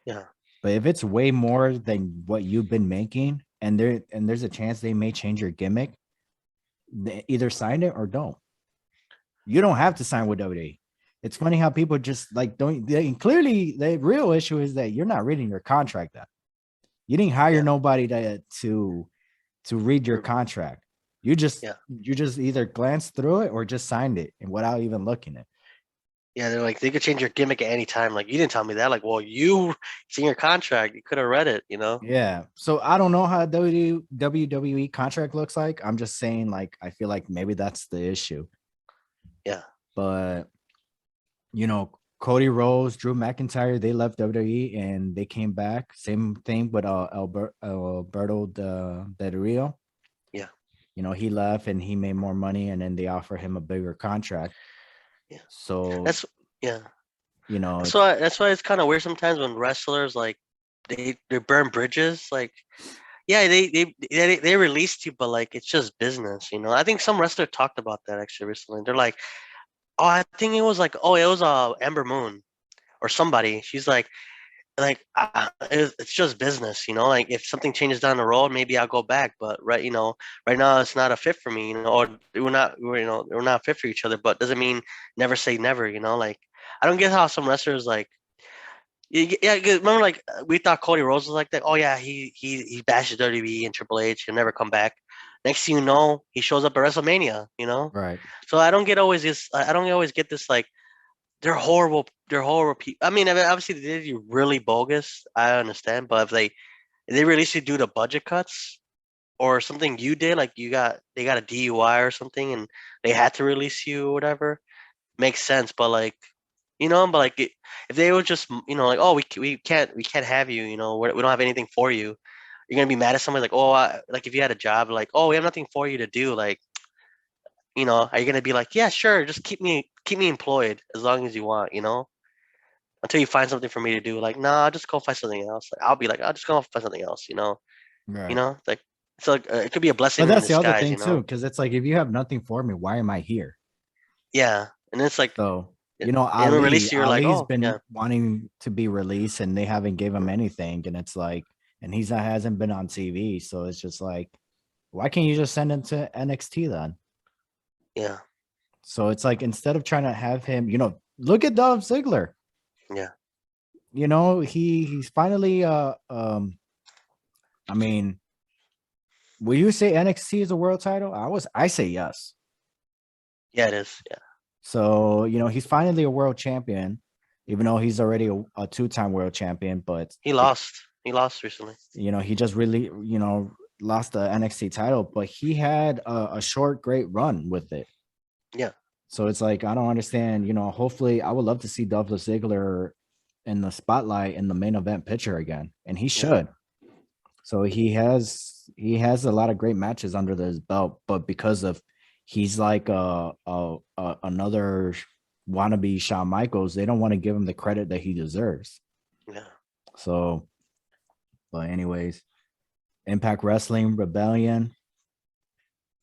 yeah, But if it's way more than what you've been making, and there's a chance they may change your gimmick, either sign it or don't. You don't have to sign with WWE. It's funny how people just like don't. Clearly, the real issue is that you're not reading your contract. That you didn't hire yeah, nobody to read your contract. yeah, You just either glanced through it or just signed it and without even looking it. yeah. They're like they could change your gimmick at any time. Like you didn't tell me that. Like, well, it's in your contract. You could have read it. Yeah. So I don't know how WWE contract looks like. I'm just saying, like, I feel like maybe that's the issue. Yeah, But you know, Cody Rhodes, Drew McIntyre, they left WWE and they came back. Same thing with Alberto Del Rio. yeah, You know, he left and he made more money, and then they offer him a bigger contract. yeah. So That's yeah. you know, That's why it's kind of weird sometimes when wrestlers like they burn bridges. Like, yeah, they released you, but like it's just business. I think some wrestler talked about that actually recently. They're like, oh, I think it was like, oh, it was Ember Moon or somebody. She's like it's just business. Like if something changes down the road, maybe I'll go back. But right now it's not a fit for me. Or we're not fit for each other. But doesn't mean never say never. Like I don't get how some wrestlers like. Yeah, 'cause remember, like we thought Cody Rhodes was like that. Oh yeah, he bashes WWE and Triple H. He'll never come back. Next thing you know, he shows up at WrestleMania. right. So I don't always get this like they're horrible. They're horrible people. I mean, obviously they did you really bogus. I understand, but if they release you due to budget cuts or something you did, like they got a DUI or something, and they had to release you or whatever, makes sense. But if they were just like, oh, we can't have you. We don't have anything for you. You're gonna be mad at somebody like, oh, like if you had a job, like, oh, we have nothing for you to do, like, are you gonna be like, yeah, sure, just keep me employed as long as you want. Until you find something for me to do. Like, nah, just go find something else. Like, I'll be like, I'll just go find something else. Right. Like it's like it could be a But blessing in that's the other disguise. thing too, because it's like if you have nothing for me, why am I here? Yeah, and it's like So, yeah, you know, and when release you're like, Ali's oh been yeah, wanting to be released and they haven't gave him mm, anything. And it's like, and he's not hasn't been on TV. So it's just like, why can't you just send him to NXT then? yeah, So it's like instead of trying to have him, you know, look at Dolph Ziggler. yeah, You know, he's finally I mean, will you say NXT is a world title? I say yes. yeah. It is. Yeah, So, he's finally a world champion, even though he's already a two-time world champion. But, He lost. He lost recently. he just really, lost the NXT title, but he had a short, great run with it. Yeah. So it's like, I don't understand. Hopefully, I would love to see Dolph Ziggler in the spotlight in the main event picture again, and he Yeah. should. So he has a lot of great matches under his belt, but because of he's like another wannabe Shawn Michaels, they don't want to give him the credit that he deserves. Yeah. So, but anyways, Impact Wrestling Rebellion,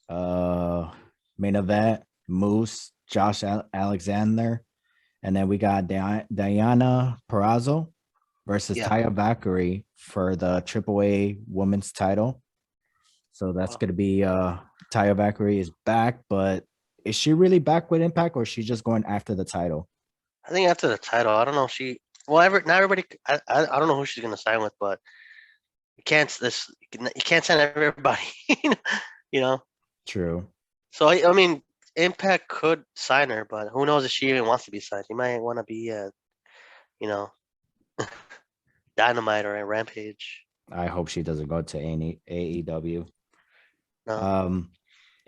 uh, main event Moose, Josh Alexander, and then we got Diana Perrazzo versus Yeah. Taya Valkyrie for the AAA Women's title. So that's Wow. going to be Taya Valkyrie is back, but is she really back with Impact, or is she just going after the title? I think after the title, I don't know. Not everybody. I don't know who she's gonna sign with, but you can't sign everybody. you know. True. So I mean, Impact could sign her, but who knows if she even wants to be signed? She might want to be you know, Dynamite or a Rampage. I hope she doesn't go to any AEW. No. Um,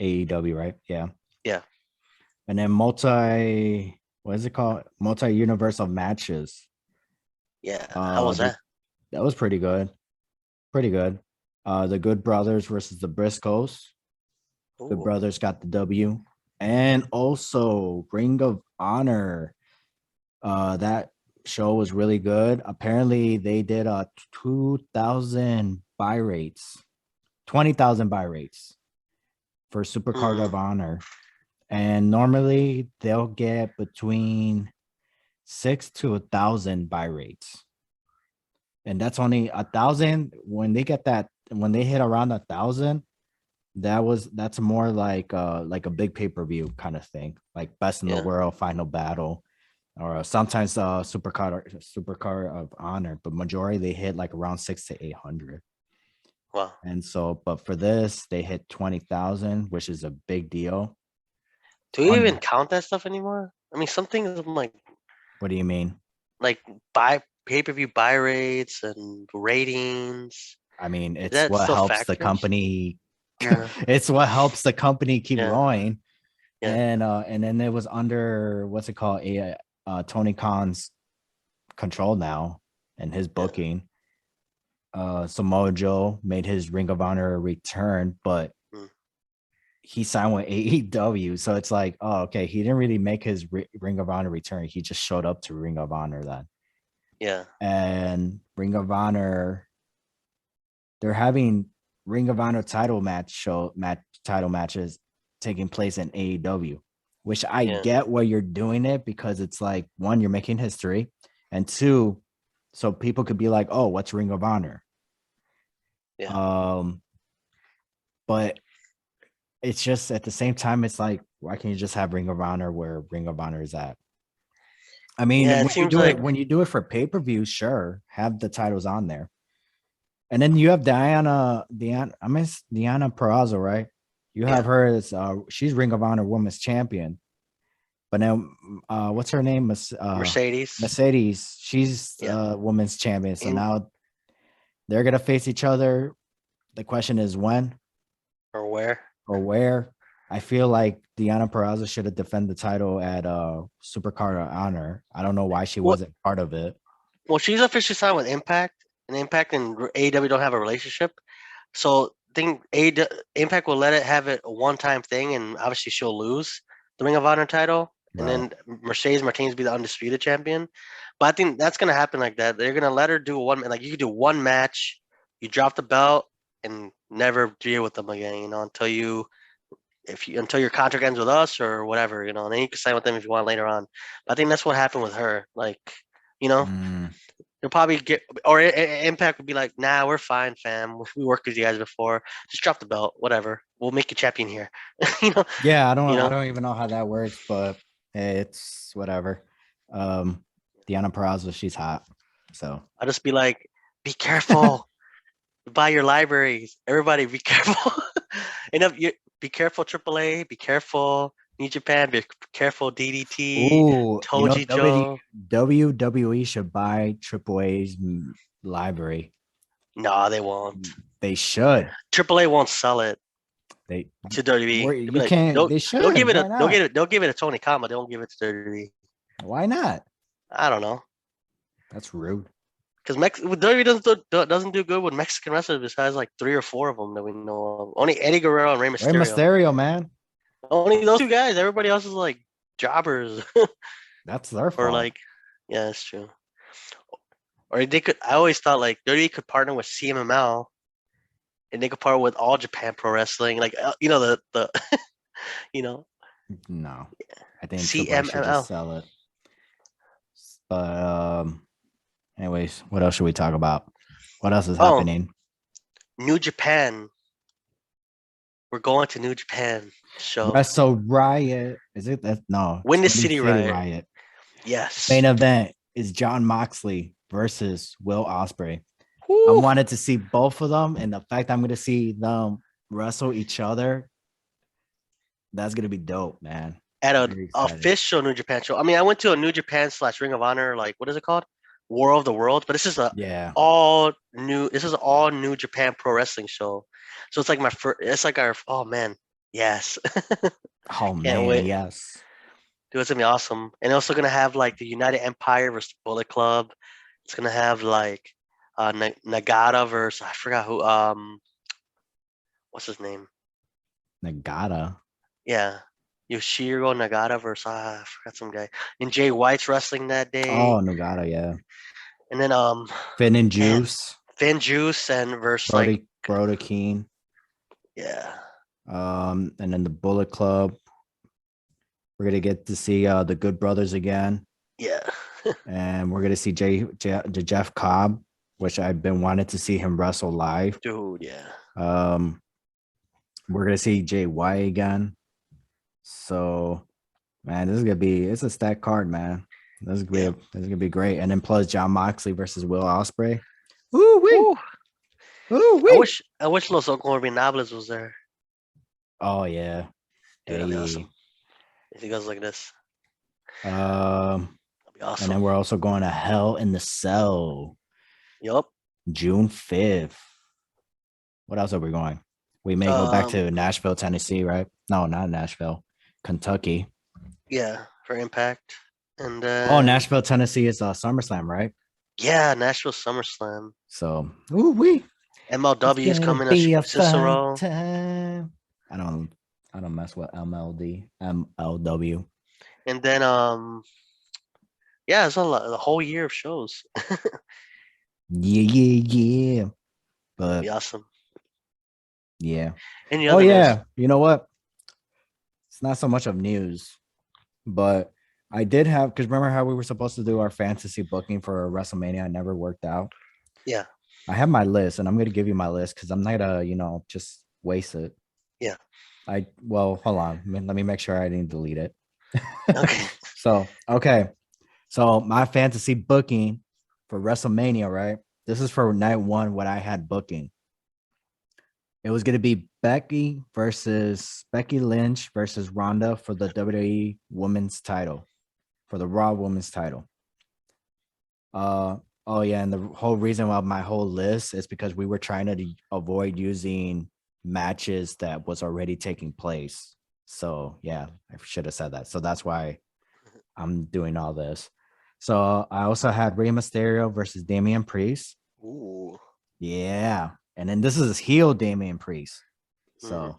AEW, right? Yeah. Yeah. And then what is it called? Multi-universal matches. Yeah. How was that? That was pretty good. Pretty good. The Good Brothers versus the Briscoes. Good Ooh. Brothers got the W. And also Ring of Honor. That show was really good. Apparently, they did 2,000 buy rates, 20,000 buy rates for Supercard Mm, of Honor. And normally they'll get between 6 to 1,000 buy rates. And that's only 1,000. When they hit around 1,000, that's more like a big pay-per-view kind of thing, like Best in the yeah. World, Final Battle, or sometimes Supercard of Honor, but majority they hit like around 6 to 800. Wow. And so, but for this, they hit 20,000, which is a big deal. Do we even 20. count that stuff anymore? I mean, some things I'm What do you mean? like buy pay-per-view buy rates and ratings. I mean, Is it's that what still helps the factors? company. Yeah. It's what helps the company keep Yeah. going. Yeah. And then it was under what's it called, Tony Khan's control now and his Yeah. booking. Samoa Joe made his Ring of Honor return, but Mm, he signed with AEW. So it's like, oh, okay, he didn't really make his Ring of Honor return. He just showed up to Ring of Honor then. yeah. And Ring of Honor, they're having Ring of Honor title matches taking place in AEW, which I Yeah. get why you're doing it, because it's like, one, you're making history, and two, so people could be like, oh, what's Ring of Honor? Yeah. Um, but it's just at the same time, it's like, why can't you just have Ring of Honor where Ring of Honor is at? I mean, Yeah. It seems like when you do it for pay-per-view, sure, have the titles on there. And then you have Diana Perrazzo, right? You have yeah. her as she's Ring of Honor Women's Champion. But now, what's her name? Mercedes. Mercedes. She's Yeah. Women's Champion. So In now they're gonna face each other. The question is when or where? or where. I feel like Diana Perrazzo should have defended the title at Supercard of Honor. I don't know why she Well, wasn't part of it. well, she's officially signed with Impact, and Impact and AEW don't have a relationship. So think Impact will let it have it a one-time thing, and obviously she'll lose the Ring of Honor title, and Right. then Mercedes Martinez be the undisputed champion. But I think that's gonna happen like that. They're gonna let her do like you could do one match, you drop the belt, and never deal with them again. Until your contract ends with us or whatever, and then you can sign with them if you want later on. But I think that's what happened with her. Like, you know, Mm. they'll probably get or Impact would be like, nah, we're fine, fam. We worked with you guys before. Just drop the belt, whatever. We'll make you champion here. you know, Yeah, I don't you I know. don't even know how that works, but hey, it's whatever. Um Diana Perrazzo, she's hot. So I'll just be like, be careful. Buy your libraries. Everybody, be careful. Enough. Be careful, AAA. Be careful. New Japan, be careful, DDT, Ooh, Toji Joe. WWE should buy Triple A's library. Nah, they won't. They should. AAA won't sell it They to WWE. Where They'll be you like, can't. They they'll give should. it a Why not? they'll give it a Tony Khan, but they won't give it to WWE. Why not? I don't know. That's rude. Because WWE doesn't do good with Mexican wrestlers besides like 3 or 4 of them that we know of. Only Eddie Guerrero and Rey Rey Mysterio. Mysterio, man. Only those 2 guys. Everybody else is like jobbers That's their or fault. like, yeah, that's true. Or they could. I always thought like WWE could partner with CMML and they could partner with All Japan Pro Wrestling, like the you know No, I think Triple H should just CMML. sell it. But anyways, what else should we talk about? What else is Oh, happening? New Japan. We're going to New Japan show. Wrestle Riot. Is it that? No, Windy Windy City Riot. Yes. Main event is John Moxley versus Will Ospreay. I Woo. wanted to see both of them, and the fact I'm going to see them wrestle each other, that's going to be dope, man. At an Very excited. official New Japan show. I mean, I went to a New Japan / Ring of Honor, like what is it called? War of the Worlds, but this is all new. This is all New Japan Pro Wrestling show. So it's like my first. It's like our. Oh man, yes. Oh Can't man, wait. yes. Dude, it's gonna be awesome. And also gonna have like the United Empire versus Bullet Club. It's gonna have like Nagata versus I forgot who. What's his name? Nagata. Yeah, Yoshiro Nagata versus I forgot some guy. And Jay White's wrestling that day. Oh, Nagata, yeah. And then Finn and Juice. Finn Juice and versus Brody King. Yeah. And then the Bullet Club. We're gonna get to see the Good Brothers again. Yeah. And we're gonna see Jeff Cobb, which I've been wanting to see him wrestle live. Dude, yeah. We're gonna see Jay White again. So, man, it's a stacked card, man. This is gonna be great. And then plus John Moxley versus Will Ospreay. Ooh wee. Ooh wee. I wish Los Ingobernables was there. Oh yeah. Dude, that'd be awesome. If he goes like this. That'd be awesome. And then we're also going to Hell in the Cell. Yup. June 5th. What else are we going? We may go back to Nashville, Tennessee, right? No, not Nashville. Kentucky. Yeah, for Impact. And Nashville, Tennessee is SummerSlam, right? Yeah, Nashville SummerSlam. So, ooh wee. MLW is coming to Cicero. I don't mess with MLW. And then yeah, it's a whole year of shows. Yeah. But that'd be awesome. Yeah. Any other news? You know what? It's not so much of news, but I did have, because remember how we were supposed to do our fantasy booking for WrestleMania? It never worked out. Yeah. I have my list, and I'm going to give you my list because I'm not going to, just waste it. Yeah. Hold on. Let me make sure I didn't delete it. Okay. So my fantasy booking for WrestleMania, right? This is for night one, what I had booking. It was going to be Becky Lynch versus Ronda for the WWE Women's title, for the Raw Women's title. And the whole reason why my whole list is because we were trying to avoid using matches that was already taking place. So yeah, I should have said that. So that's why I'm doing all this. So I also had Rey Mysterio versus Damian Priest. Ooh. Yeah. And then this is heel Damian Priest. So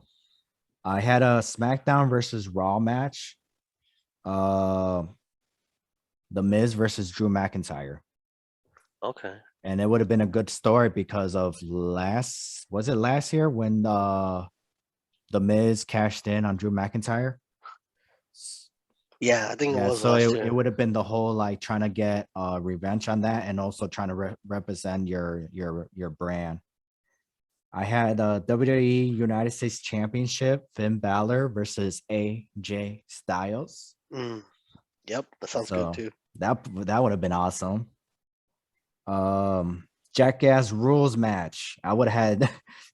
I had a SmackDown versus Raw match. The Miz versus Drew McIntyre. Okay. And it would have been a good story because of last year when the Miz cashed in on Drew McIntyre? Yeah, I think it was. So it would have been the whole like trying to get revenge on that, and also trying to represent your brand. I had WWE United States Championship, Finn Balor versus AJ Styles. Yep, that sounds good too. That would have been awesome. Jackass Rules match. I would have had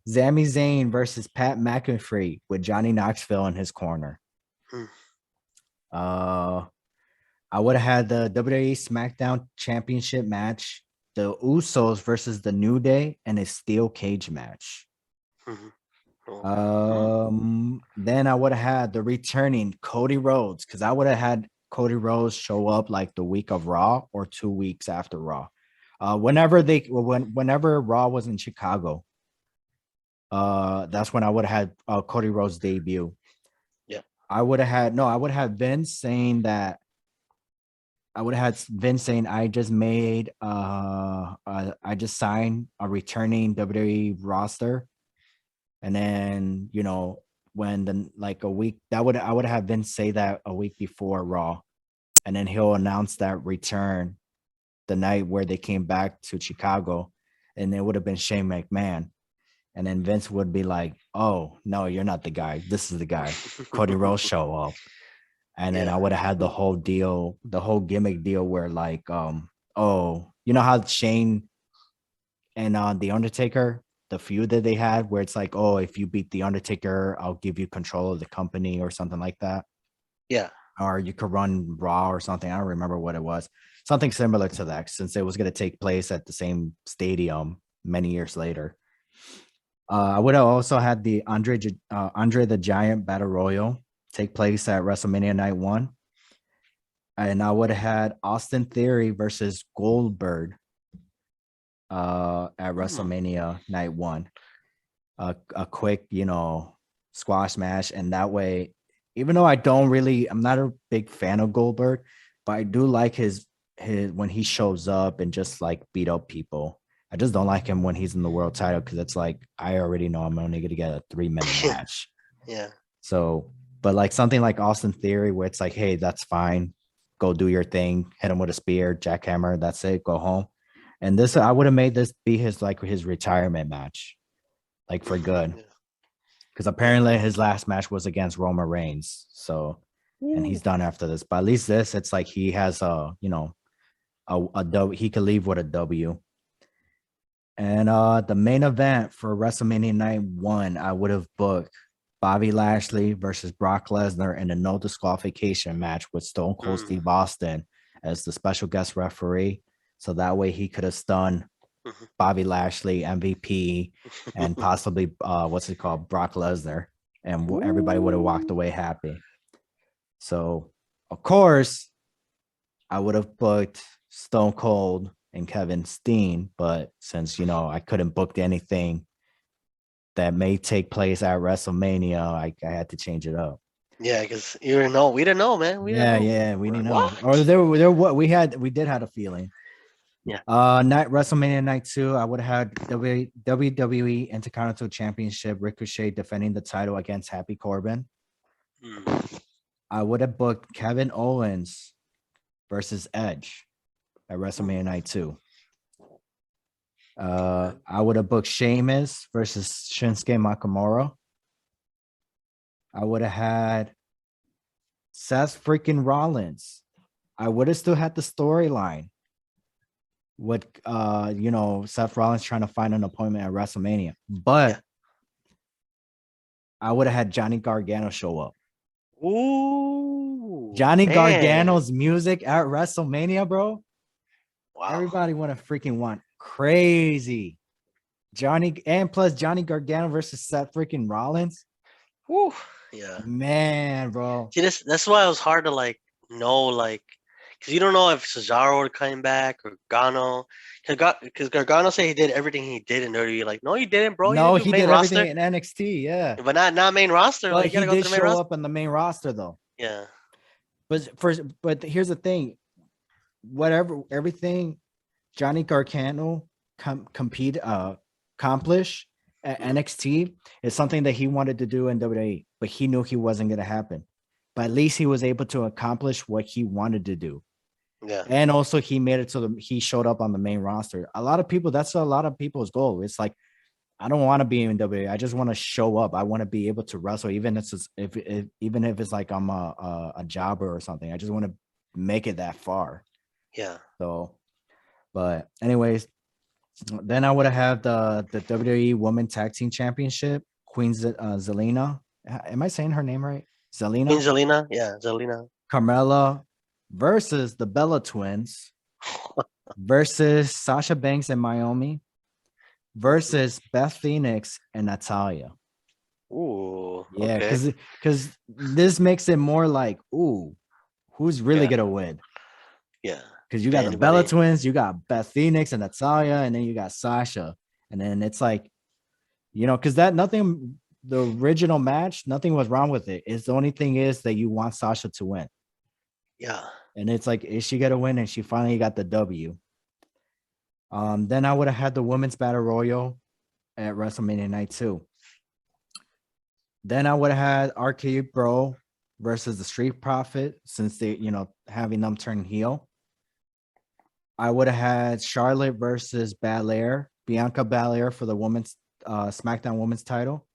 Sami Zayn versus Pat McAfee with Johnny Knoxville in his corner. Uh, I would have had the WWE SmackDown Championship match, the Usos versus the New Day, and a steel cage match. Mhm. Oh. Then I would have had the returning Cody Rhodes because I would have had Cody Rhodes show up like the week of Raw or 2 weeks after Raw. Whenever Raw was in Chicago, that's when I would have had Cody Rhodes debut. Yeah. I would have Vince saying that I would have had Vince saying I just made I just signed a returning WWE roster. And then, when the like a week that would I would have Vince say that a week before Raw. And then he'll announce that return the night where they came back to Chicago. And it would have been Shane McMahon. And then Vince would be like, "Oh, no, you're not the guy. This is the guy." Cody Rhodes show up. And then I Yeah. would have had the whole deal, the whole gimmick deal where like, oh, you know how Shane and the Undertaker, the feud that they had, where it's like, oh, if you beat the Undertaker, I'll give you control of the company or something like that, Yeah. or you could run Raw or something. I don't remember what it was. Something similar to that, since it was going to take place at the same stadium many years later. I would have also had the Andre the Giant Battle Royal take place at WrestleMania Night 1. And I would have had Austin Theory versus Goldberg at Mm. WrestleMania Night 1. A quick, squash match. And that way, even though I'm not a big fan of Goldberg, but I do like his when he shows up and just like beat up people. I just don't like him when he's in the world title because it's like I already know I'm only gonna get a 3 minute Yeah. match. Yeah. So, but like something like Austin Theory, where it's like, hey, that's fine, go do your thing, hit him with a spear, jackhammer, that's it, go home. And this, I would have made this be his retirement match, like for good, Yeah. because Yeah. apparently his last match was against Roman Reigns. So, and he's Ooh. done after this. But at least this, it's like he has a W. He could leave with a W. And the main event for WrestleMania Night 1, I would have booked Bobby Lashley versus Brock Lesnar in a no disqualification match with Stone Cold Mm. Steve Austin as the special guest referee. So that way he could have stunned Mhm. Bobby Lashley, MVP, and possibly Brock Lesnar, and everybody would have walked Ooh. away happy. So, of course, I would have booked Stone Cold and Kevin Steen, but since I couldn't book anything that may take place at WrestleMania, I had to change it up. Yeah, because you didn't know. We didn't know, man. We didn't Yeah, know. yeah, we We're didn't like, know, or what? there what we did have a feeling. Yeah. Night WrestleMania Night 2, I would have had WWE Intercontinental Championship Ricochet defending the title against Happy Corbin. Mm. I would have booked Kevin Owens versus Edge at Mm. WrestleMania Night 2. Okay. I would have booked Sheamus versus Shinsuke Nakamura. I would have had Seth freaking Rollins. I would have still had the storyline with Seth Rollins trying to find an appointment at WrestleMania. Yeah. But I would have had Johnny Gargano show up. Ooh, Johnny man. Gargano's music at WrestleMania, bro. Wow. Everybody want to freaking want crazy. Johnny and plus Johnny Gargano versus Seth freaking Rollins. Woo. Yeah. Man, bro. See, that's why it was hard to like know, like, because you don't know if Cesaro would come back or Gargano. Because Gargano said he did everything he did in WWE. Like, no, you didn't, bro. You No, didn't do he main did everything roster, in NXT, yeah. but not main roster. Like, But you he gotta go to did the main show roster. up on the main roster though. Yeah. But here's the thing. Whatever everything Johnny Gargano compete accomplish at Mm. NXT is something that he wanted to do in WWE, but he knew he wasn't going to happen. But at least he was able to accomplish what he wanted to do. Yeah. And also he made it so he showed up on the main roster. That's a lot of people's goal. It's like, I don't want to be in WWE. I just want to show up. I want to be able to wrestle, even even if it's like I'm a jobber or something. I just want to make it that far. Yeah. So, but anyways, then I would have the WWE Women Tag Team Championship, Queen Zelina. Am I saying her name right? Queen Zelina. Zelina. Yeah, Zelina. Carmella versus the Bella Twins versus Sasha Banks and Naomi versus Beth Phoenix and Natalia. Ooh. Yeah, Okay. because this makes it more like, ooh, who's really Yeah. gonna win? Yeah. Because you got the Bella Anybody? Twins, you got Beth Phoenix and Natalia, and then you got Sasha, and then it's like, because that nothing, the original match, nothing was wrong with it. It's the only thing is that you want Sasha to win, Yeah. and it's like, is she gonna win? And she finally got the W. Then I would have had the women's battle royal at WrestleMania Night 2. Then I would have had Arcade Bro versus the Street Profit, since they, having them turn heel. I would have had Charlotte versus Belair, Bianca Belair for the women's SmackDown Women's title.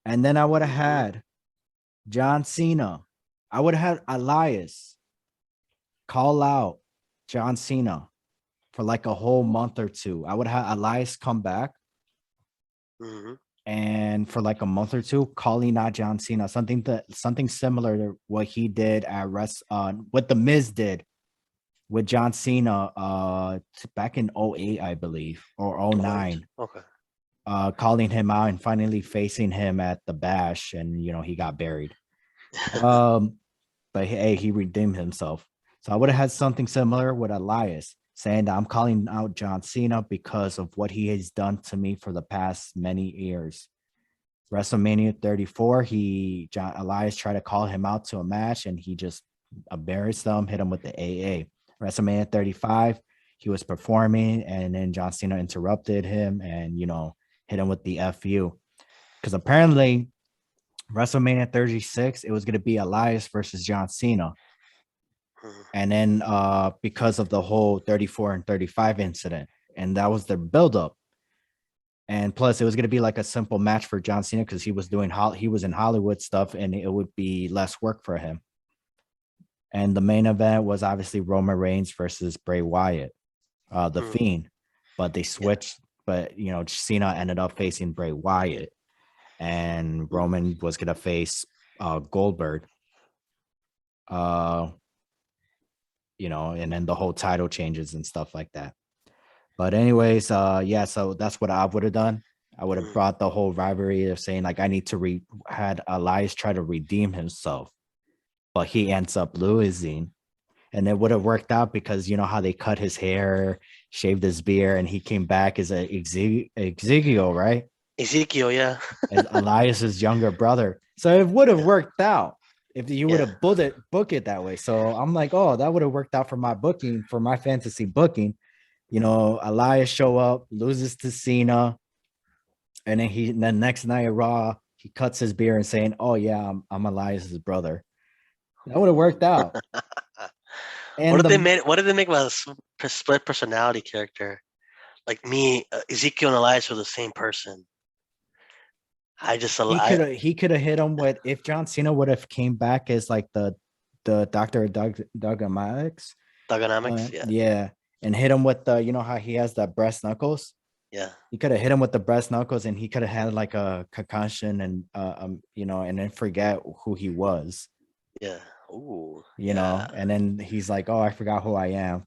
And then I would have Mhm. had John Cena. I would have had Elias call out John Cena for like a whole month or two. I would have had Elias come back Mhm. and for like a month or two, calling out John Cena, something similar to what he did at what the Miz did with John Cena back in 08, I believe, or oh Oh, wait. 09, Okay. calling him out and finally facing him at the bash, and he got buried. Um but hey, he redeemed himself. So I would have had something similar with Elias saying that I'm calling out John Cena because of what he has done to me for the past many years. WrestleMania 34, Elias tried to call him out to a match and he just embarrassed them, hit him with the AA. WrestleMania 35, he was performing and then John Cena interrupted him and hit him with the FU. Because apparently WrestleMania 36, it was going to be Elias versus John Cena. Mhm. And then because of the whole 34 and 35 incident, and that was their buildup. And plus, it was going to be like a simple match for John Cena because he was in Hollywood stuff, and it would be less work for him. And the main event was obviously Roman Reigns versus Bray Wyatt, the Mhm. Fiend. But they Yeah. switched. But Cena ended up facing Bray Wyatt, and Mhm. Roman was going to face Goldberg. Uh, and then the whole title changes and stuff like that. But anyways, yeah, so that's what I would have done. I would have Mhm. brought the whole rivalry of saying like I need to had Elias try to redeem himself, but he ends up losing. And it would have worked out because you know how they cut his hair, shaved his beard, and he came back as a Ezekiel, right? Ezekiel, yeah. As Elias's younger brother. So it would have Yeah. worked out if you would Yeah. have book it that way. So I'm like, oh, that would have worked out for my booking, for my fantasy booking. Elias show up, loses to Cena, and then the next night at Raw, he cuts his beard and saying, "Oh yeah, I'm Elias's brother." That would have worked out. And What did they make about a split personality character? Like me, Ezekiel and Elias were the same person. I just I he could have hit him with, if John Cena would have came back as like the Doctor Doug Alex, Thugonomics. Yeah. yeah, and hit him with the, how he has the breast knuckles. Yeah. He could have hit him with the breast knuckles, and he could have had like a concussion, and and then forget who he was, Yeah. Ooh. Yeah. and then he's like, "Oh, I forgot who I am."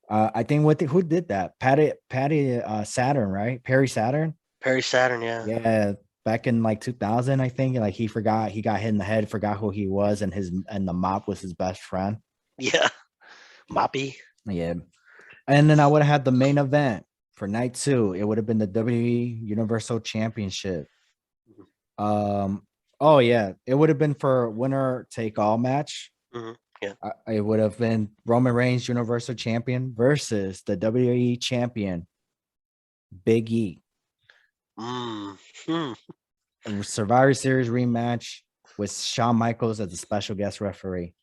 I think who did that? Patty Saturn, right? Perry Saturn. Perry Saturn. Yeah. Yeah, back in like 2000, I think. Like he got hit in the head, forgot who he was, and the mop was his best friend. Yeah. Moppy. Yeah, and then I would have had the main event for night 2. It would have been the WWE Universal Championship. Oh yeah, it would have been for winner take all match. Hmm. Yeah. It would have been Roman Reigns Universal Champion versus the WWE Champion Big E. Mm. Hmm. A Survivor Series rematch with Shawn Michaels as a special guest referee.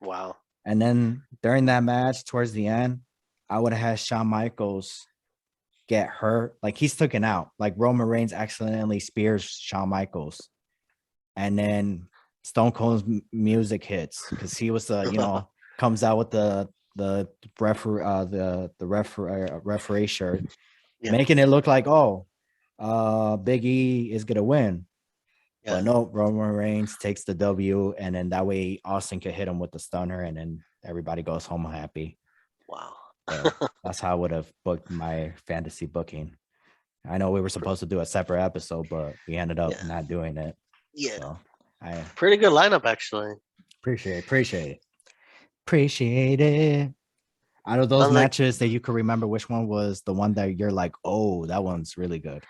Wow. And then during that match, towards the end, I would have had Shawn Michaels get hurt. Like he's taken out. Like Roman Reigns accidentally spears Shawn Michaels. And then Stone Cold's music hits because he was comes out with the referee referee shirt, Yeah. making it look like, oh, Big E is gonna win. But Yeah. no, Roman Reigns takes the W, and then that way Austin can hit him with the stunner, and then everybody goes home happy. Wow. So that's how I would have booked my fantasy booking. I know we were supposed to do a separate episode, but we ended up Yeah. not doing it. Yeah. So I Pretty good lineup actually. appreciate it. Out of those Sounds like matches that you could remember, which one was the one that you're like, oh, that one's really good?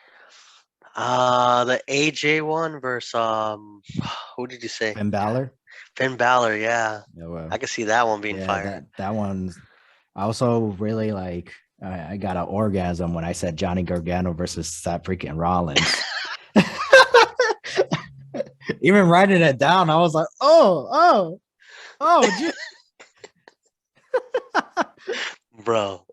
the AJ one versus who did you say? Finn Balor. Finn Balor, yeah. Yeah, well, I can see that one being yeah, fire. that one's I also really like. I got an orgasm when I said Johnny Gargano versus Seth freaking Rollins. Even writing it down, I was like, oh, Bro.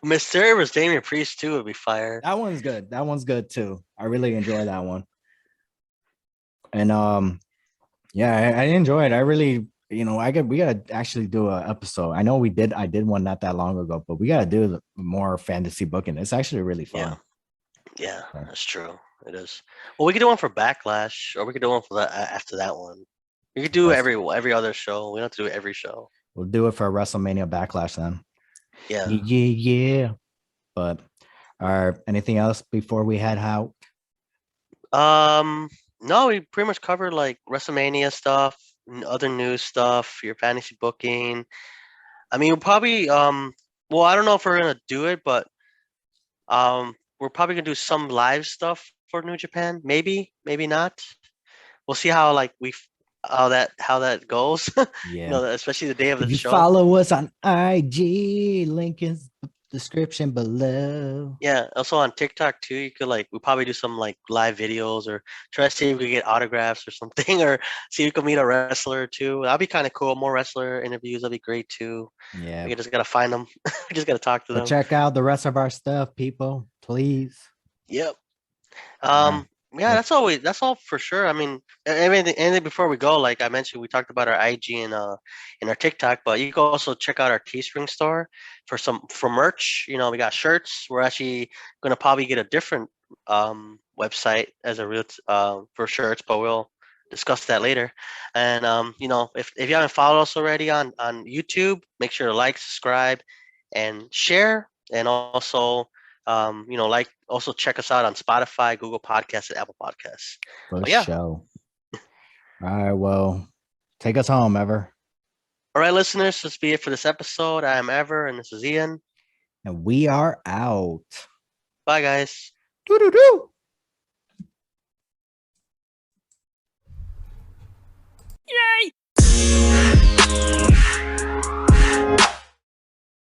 Mysterio versus Damian Priest too would be fire. that one's good. That one's good too. I really enjoy that one. And yeah, I enjoy it. I really, we gotta actually do an episode. I know I did one not that long ago, but we gotta do more fantasy booking. It's actually really Yeah. fun. Yeah, So, that's true. It is. Well, we could do one for Backlash, or we could do one for that after that one. We could do rest, every other show. We don't have to do every show. we'll do it for WrestleMania Backlash then. Yeah. Yeah. But anything else before we head out? Um. No, we pretty much covered like WrestleMania stuff, other news stuff, your fantasy booking. I mean, we'll probably Well, I don't know if we're gonna do it, but we're probably gonna do some live stuff for New Japan. Maybe, maybe not. We'll see how like how that goes. Yeah. Especially the day of the If you show. follow us on IG, link in description below. Yeah, also on TikTok too. You could like we probably do some like live videos or try to see if we could get autographs or something, or see if we could meet a wrestler too. That'd be kind of cool. More wrestler interviews, that'd be great too. Yeah. We just gotta find them. We just gotta talk to Go them. check out the rest of our stuff, people. Please. Yep. All right. Yeah, Well, that's all for sure. I mean, anything before we go, like I mentioned, we talked about our IG and our TikTok, but you can also check out our Teespring store for merch. We got shirts. We're actually gonna probably get a different website as a real for shirts, but we'll discuss that later. And if you haven't followed us already on YouTube, make sure to like, subscribe, and share, and also like also check us out on Spotify, Google Podcasts, and Apple Podcasts. for But yeah. show. All right. Well, take us home, Ever. All right, listeners, this be it for this episode. I am Ever, and this is Ian. And we are out. Bye, guys. Doo doo doo.